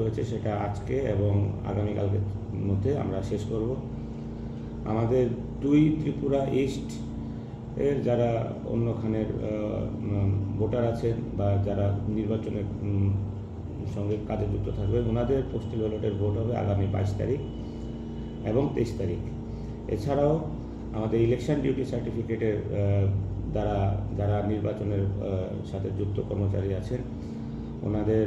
রয়েছে সেটা আজকে এবং আগামীকালকের মধ্যে আমরা শেষ করব। আমাদের 2 ত্রিপুরা ইস্ট এর যারা অন্যখানের ভোটার আছেন বা যারা নির্বাচনের সঙ্গে কাজে যুক্ত থাকবেন, ওনাদের পোস্টাল ব্যালটের ভোট হবে আগামী 22 তারিখ এবং 23 তারিখ। এছাড়াও আমাদের ইলেকশন ডিউটি সার্টিফিকেটের দ্বারা যারা নির্বাচনের সাথে যুক্ত কর্মচারী আছেন, ওনাদের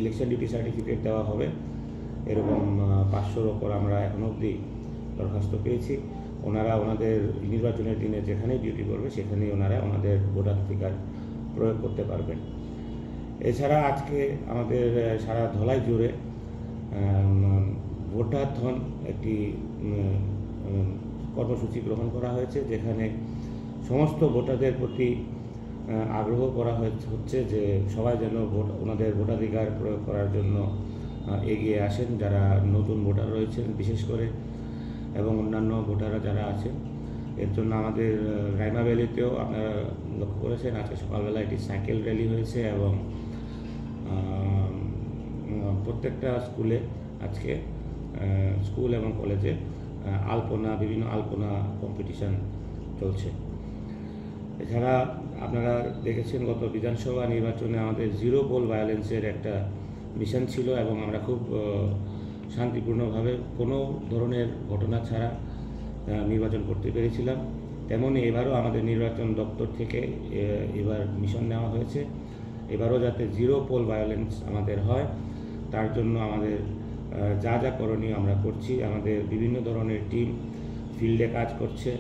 ইলেকশন ডিউটি সার্টিফিকেট দেওয়া হবে। এরকম 500-র ওপর আমরা এখনো অবধি দরখাস্ত পেয়েছি। ওনারা ওনাদের নির্বাচনের দিনে যেখানেই ডিউটি করবে সেখানেই ওনারা ওনাদের ভোটাধিকার প্রয়োগ করতে পারবেন। এছাড়া আজকে আমাদের সারা ধলাই জুড়ে ভোটারথন একটি কর্মসূচি গ্রহণ করা হয়েছে, যেখানে সমস্ত ভোটারদের প্রতি আগ্রহ করা হচ্ছে যে সবাই যেন ওনাদের ভোটাধিকার প্রয়োগ করার জন্য এগিয়ে আসেন, যারা নতুন ভোটার রয়েছেন বিশেষ করে, এবং অন্যান্য ভোটাররা যারা আছেন। এর জন্য আমাদের রাইমা ভ্যালিতেও আপনারা লক্ষ্য করেছেন আজকে সকালবেলা একটি সাইকেল র্যালি হয়েছে এবং প্রত্যেকটা স্কুলে আজকে স্কুল এবং কলেজে বিভিন্ন আলপনা কম্পিটিশান চলছে। এছাড়া আপনারা দেখেছেন গত বিধানসভা নির্বাচনে আমাদের জিরো পোল ভায়োলেন্সের একটা মিশন ছিল এবং আমরা খুব শান্তিপূর্ণভাবে কোনো ধরনের ঘটনা ছাড়া নির্বাচন করতে পেরেছিলাম। তেমনই এবারও আমাদের নির্বাচন দপ্তর থেকে এবার মিশন নেওয়া হয়েছে। এবারও যাতে জিরো পোল ভায়োলেন্স আমাদের হয়, তার জন্য আমাদের যা যা করণীয় আমরা করছি। আমাদের বিভিন্ন ধরনের টিম ফিল্ডে কাজ করছে,